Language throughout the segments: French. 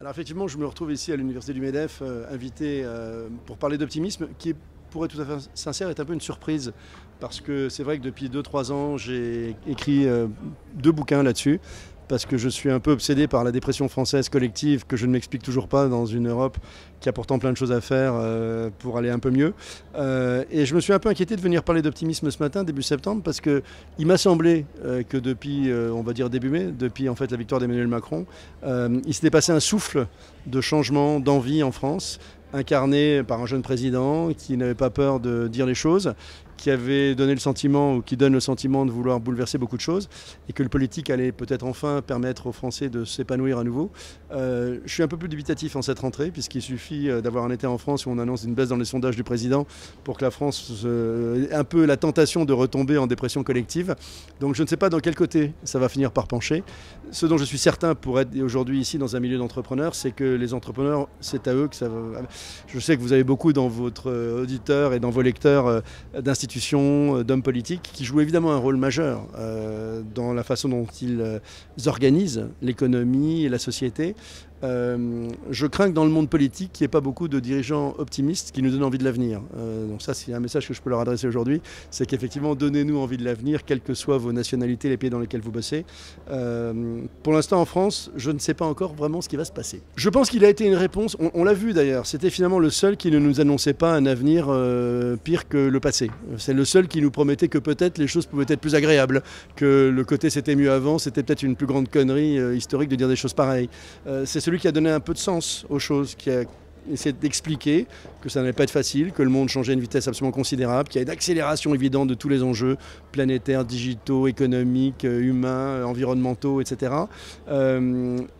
Alors effectivement, je me retrouve ici à l'Université du MEDEF, invité pour parler d'optimisme, qui, pour être tout à fait sincère, est un peu une surprise. Parce que c'est vrai que depuis 2-3 ans, j'ai écrit 2 bouquins là-dessus. Parce que je suis un peu obsédé par la dépression française collective que je ne m'explique toujours pas dans une Europe qui a pourtant plein de choses à faire pour aller un peu mieux. Et je me suis un peu inquiété de venir parler d'optimisme ce matin, début septembre, parce qu'il m'a semblé que depuis, on va dire début mai, depuis en fait la victoire d'Emmanuel Macron, il s'était passé un souffle de changement, d'envie en France, incarné par un jeune président qui n'avait pas peur de dire les choses, qui avait donné le sentiment, ou qui donne le sentiment de vouloir bouleverser beaucoup de choses, et que le politique allait peut-être enfin permettre aux Français de s'épanouir à nouveau. Je suis un peu plus dubitatif en cette rentrée, puisqu'il suffit d'avoir un été en France où on annonce une baisse dans les sondages du président pour que la France ait un peu la tentation de retomber en dépression collective. Donc je ne sais pas dans quel côté ça va finir par pencher. Ce dont je suis certain pour être aujourd'hui ici dans un milieu d'entrepreneurs, c'est que les entrepreneurs, c'est à eux que ça va. Je sais que vous avez beaucoup dans votre auditeur et dans vos lecteurs d'institutions, d'hommes politiques qui jouent évidemment un rôle majeur dans la façon dont ils organisent l'économie et la société. Je crains que dans le monde politique, il n'y ait pas beaucoup de dirigeants optimistes qui nous donnent envie de l'avenir. Donc ça, c'est un message que je peux leur adresser aujourd'hui, c'est qu'effectivement, donnez-nous envie de l'avenir, quelles que soient vos nationalités, les pays dans lesquels vous bossez. Pour l'instant, en France, je ne sais pas encore vraiment ce qui va se passer. Je pense qu'il a été une réponse, on l'a vu d'ailleurs, c'était finalement le seul qui ne nous annonçait pas un avenir pire que le passé. C'est le seul qui nous promettait que peut-être les choses pouvaient être plus agréables, que le côté c'était mieux avant, c'était peut-être une plus grande connerie historique de dire des choses pareilles. C'est celui qui a donné un peu de sens aux choses, qui a essayé d'expliquer que ça n'allait pas être facile, que le monde changeait à une vitesse absolument considérable, qu'il y a une accélération évidente de tous les enjeux planétaires, digitaux, économiques, humains, environnementaux, etc.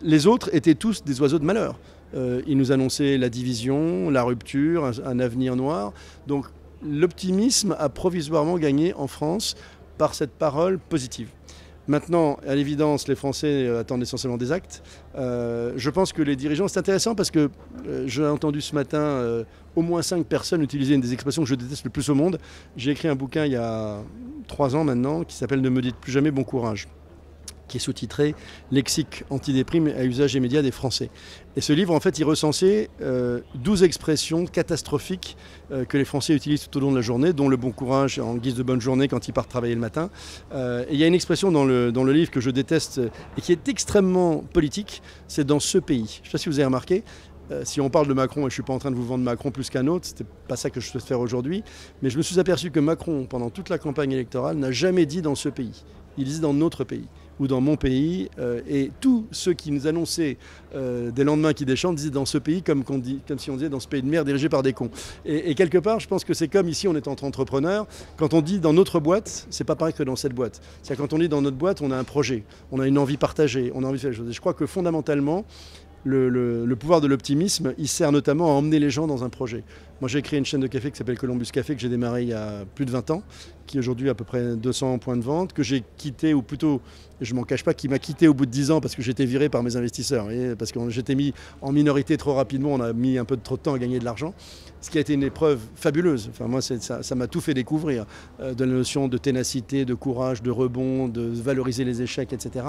Les autres étaient tous des oiseaux de malheur. Ils nous annonçaient la division, la rupture, un avenir noir. Donc l'optimisme a provisoirement gagné en France par cette parole positive. Maintenant, à l'évidence, les Français attendent essentiellement des actes. Je pense que les dirigeants, c'est intéressant parce que j'ai entendu ce matin au moins 5 personnes utiliser une des expressions que je déteste le plus au monde. J'ai écrit un bouquin il y a 3 ans maintenant qui s'appelle « Ne me dites plus jamais bon courage », qui est sous-titré « Lexique antidéprime à usage immédiat des Français ». Et ce livre, en fait, il recensait 12 expressions catastrophiques que les Français utilisent tout au long de la journée, dont le bon courage en guise de bonne journée quand ils partent travailler le matin. Et il y a une expression dans le livre que je déteste et qui est extrêmement politique, c'est « dans ce pays ». Je ne sais pas si vous avez remarqué, si on parle de Macron, et je ne suis pas en train de vous vendre Macron plus qu'un autre, ce n'était pas ça que je souhaite faire aujourd'hui, mais je me suis aperçu que Macron, pendant toute la campagne électorale, n'a jamais dit « dans ce pays ». Il disait « dans notre pays » ou dans mon pays, et tous ceux qui nous annonçaient des lendemains qui déchantent disaient dans ce pays, comme si on disait dans ce pays de merde dirigé par des cons. Et quelque part, je pense que c'est comme ici, on est entre entrepreneurs, quand on dit dans notre boîte, c'est pas pareil que dans cette boîte. C'est-à-dire quand on dit dans notre boîte, on a un projet, on a une envie partagée, on a envie de faire des choses. Et je crois que fondamentalement, le pouvoir de l'optimisme, il sert notamment à emmener les gens dans un projet. Moi, j'ai créé une chaîne de café qui s'appelle Columbus Café, que j'ai démarré il y a plus de 20 ans, qui aujourd'hui a à peu près 200 points de vente, que j'ai quitté, ou plutôt, je ne m'en cache pas, qui m'a quitté au bout de 10 ans parce que j'étais viré par mes investisseurs. Parce que j'étais mis en minorité trop rapidement, on a mis un peu trop de temps à gagner de l'argent, ce qui a été une épreuve fabuleuse. Enfin, moi, ça m'a tout fait découvrir, de la notion de ténacité, de courage, de rebond, de valoriser les échecs, etc.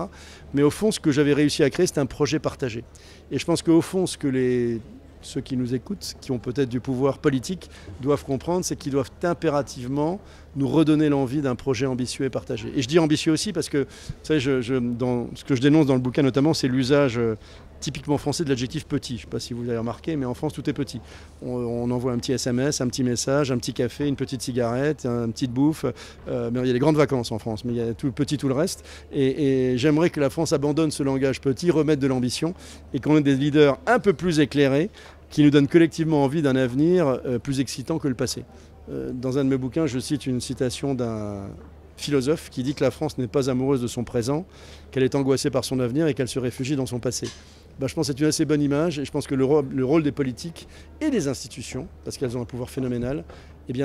Mais au fond, ce que j'avais réussi à créer, c'était un projet partagé. Et je pense qu'au fond, ce que ceux qui nous écoutent, qui ont peut-être du pouvoir politique, doivent comprendre, c'est qu'ils doivent impérativement nous redonner l'envie d'un projet ambitieux et partagé. Et je dis ambitieux aussi parce que, vous savez, ce que je dénonce dans le bouquin notamment, c'est l'usage typiquement français de l'adjectif petit. Je ne sais pas si vous l'avez remarqué, mais en France, tout est petit. On envoie un petit SMS, un petit message, un petit café, une petite cigarette, une petite bouffe. Mais il y a les grandes vacances en France, mais il y a tout petit, tout le reste. Et j'aimerais que la France abandonne ce langage petit, remette de l'ambition, et qu'on ait des leaders un peu plus éclairés, qui nous donnent collectivement envie d'un avenir plus excitant que le passé. Dans un de mes bouquins, je cite une citation d'un philosophe qui dit que la France n'est pas amoureuse de son présent, qu'elle est angoissée par son avenir et qu'elle se réfugie dans son passé. Je pense que c'est une assez bonne image, et je pense que le rôle des politiques et des institutions, parce qu'elles ont un pouvoir phénoménal,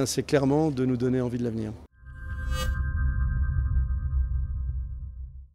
c'est clairement de nous donner envie de l'avenir.